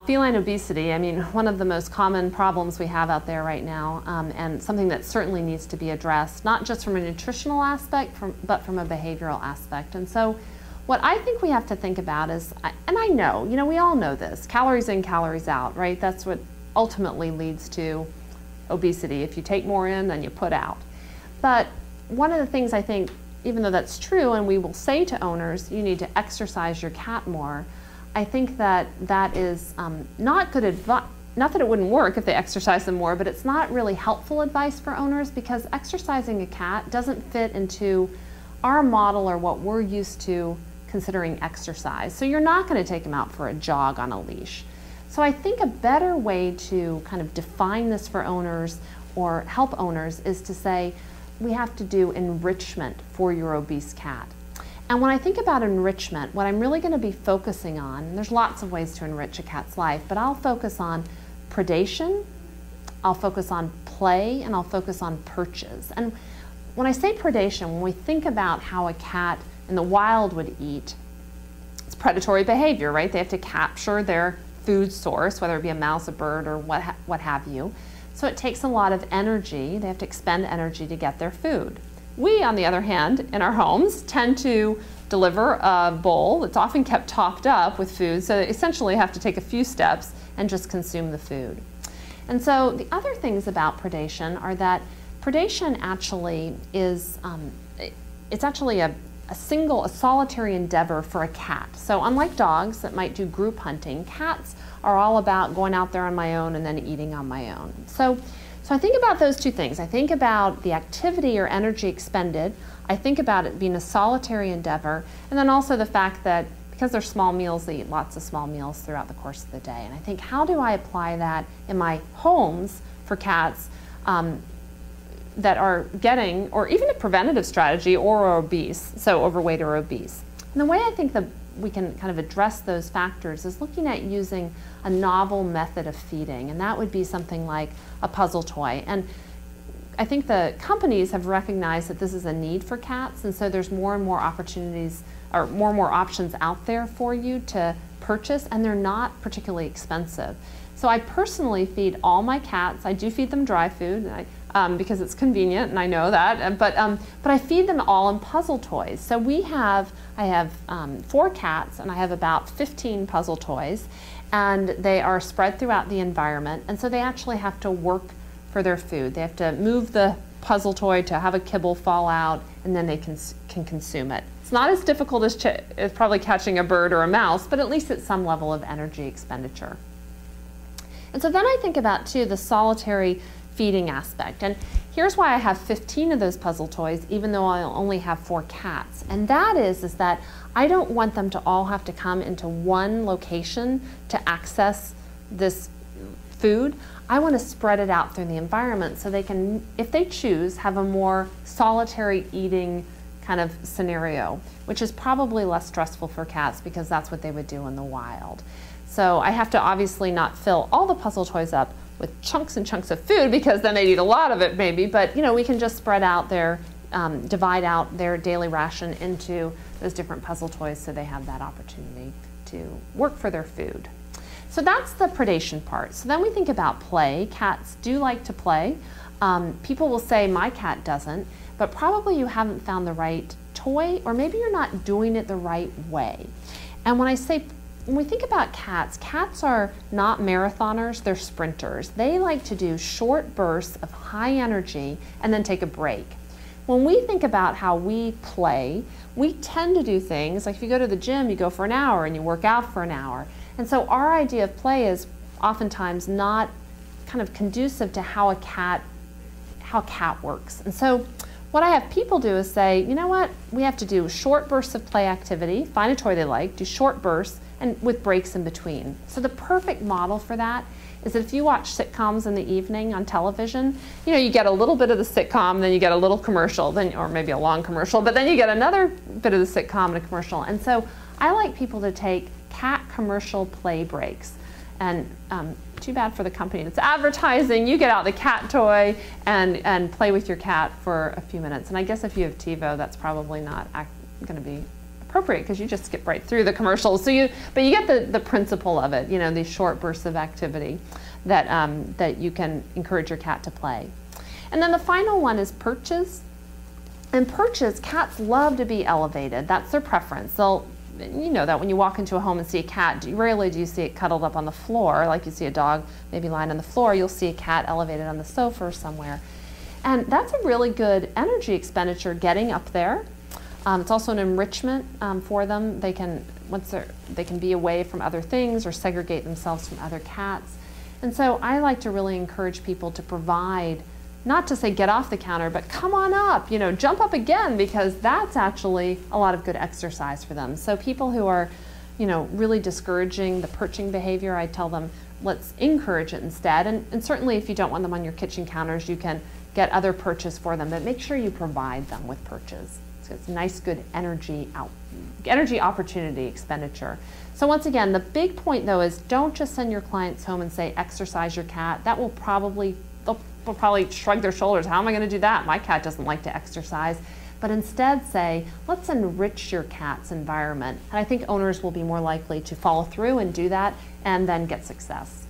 Feline obesity, I mean, one of the most common problems we have out there right now, and something that certainly needs to be addressed, not just from a nutritional aspect, but from a behavioral aspect. And so what I think we have to think about is, and I know, we all know this, calories in, calories out, right? That's what ultimately leads to obesity. If you take more in than you put out. But one of the things I think, even though that's true, and we will say to owners, you need to exercise your cat more, I think that that is not good advice. Not that it wouldn't work if they exercise them more, but it's not really helpful advice for owners, because exercising a cat doesn't fit into our model or what we're used to considering exercise. So you're not going to take them out for a jog on a leash. So I think a better way to kind of define this for owners or help owners is to say we have to do enrichment for your obese cat. And when I think about enrichment, what I'm really going to be focusing on, and there's lots of ways to enrich a cat's life, but I'll focus on predation, I'll focus on play, and I'll focus on perches. And when I say predation, when we think about how a cat in the wild would eat, it's predatory behavior, right? They have to capture their food source, whether it be a mouse, a bird, or what have you. So it takes a lot of energy. They have to expend energy to get their food. We, on the other hand, in our homes, tend to deliver a bowl that's often kept topped up with food, so they essentially have to take a few steps and just consume the food. And so the other things about predation are that predation actually is, it's actually a solitary endeavor for a cat. So unlike dogs that might do group hunting, cats are all about going out there on my own and then eating on my own. So I think about those two things. I think about the activity or energy expended. I think about it being a solitary endeavor, and then also the fact that because they're small meals, they eat lots of small meals throughout the course of the day. And I think, how do I apply that in my homes for cats that are getting, or even a preventative strategy, or are obese, so overweight or obese? And the way I think that we can kind of address those factors is looking at using a novel method of feeding, and that would be something like a puzzle toy. And I think the companies have recognized that this is a need for cats, and so there's more and more opportunities, or more options out there for you to purchase, and they're not particularly expensive. So I personally feed all my cats. I do feed them dry food, because it's convenient, and I know that, but I feed them all in puzzle toys. So I have 4 cats, and I have about 15 puzzle toys, and they are spread throughout the environment, and so they actually have to work for their food. They have to move the puzzle toy to have a kibble fall out, and then they can consume it. It's not as difficult as probably catching a bird or a mouse, but at least it's some level of energy expenditure. And so then I think about, too, the solitary feeding aspect. And here's why I have 15 of those puzzle toys, even though I only have 4 cats. And that is that I don't want them to all have to come into one location to access this food. I want to spread it out through the environment so they can, if they choose, have a more solitary eating kind of scenario, which is probably less stressful for cats because that's what they would do in the wild. So I have to obviously not fill all the puzzle toys up with chunks and chunks of food, because then they'd eat a lot of it maybe, but we can just spread out their, divide out their daily ration into those different puzzle toys so they have that opportunity to work for their food. So that's the predation part. So then we think about play. Cats do like to play. People will say, my cat doesn't, but probably you haven't found the right toy, or maybe you're not doing it the right way. And when we think about cats, cats are not marathoners, they're sprinters. They like to do short bursts of high energy and then take a break. When we think about how we play, we tend to do things like, if you go to the gym, you go for an hour and you work out for an hour. And so our idea of play is oftentimes not kind of conducive to how cat works. And so what I have people do is say, you know what, we have to do short bursts of play activity, find a toy they like, do short bursts, and with breaks in between. So the perfect model for that is that if you watch sitcoms in the evening on television, you get a little bit of the sitcom, then you get a little commercial, or maybe a long commercial, but then you get another bit of the sitcom and a commercial. And so I like people to take cat commercial play breaks. And too bad for the company that's advertising. You get out the cat toy and play with your cat for a few minutes. And I guess if you have TiVo, that's probably not going to be appropriate because you just skip right through the commercials. So but you get the principle of it, you know, these short bursts of activity that, that you can encourage your cat to play. And then the final one is perches. And perches, cats love to be elevated. That's their preference. You know that when you walk into a home and see a cat, rarely do you see it cuddled up on the floor, like you see a dog maybe lying on the floor. You'll see a cat elevated on the sofa or somewhere. And that's a really good energy expenditure getting up there. It's also an enrichment for them. They can be away from other things or segregate themselves from other cats. And so I like to really encourage people to provide, not to say get off the counter, but come on up, you know, jump up again, because that's actually a lot of good exercise for them. So people who are, you know, really discouraging the perching behavior, I tell them, let's encourage it instead. And certainly if you don't want them on your kitchen counters, you can get other perches for them, but make sure you provide them with perches. So it's a nice, good energy opportunity expenditure. So once again, the big point though is don't just send your clients home and say, exercise your cat. That will probably, they'll probably shrug their shoulders. How am I going to do that? My cat doesn't like to exercise. But instead say, let's enrich your cat's environment. And I think owners will be more likely to follow through and do that and then get success.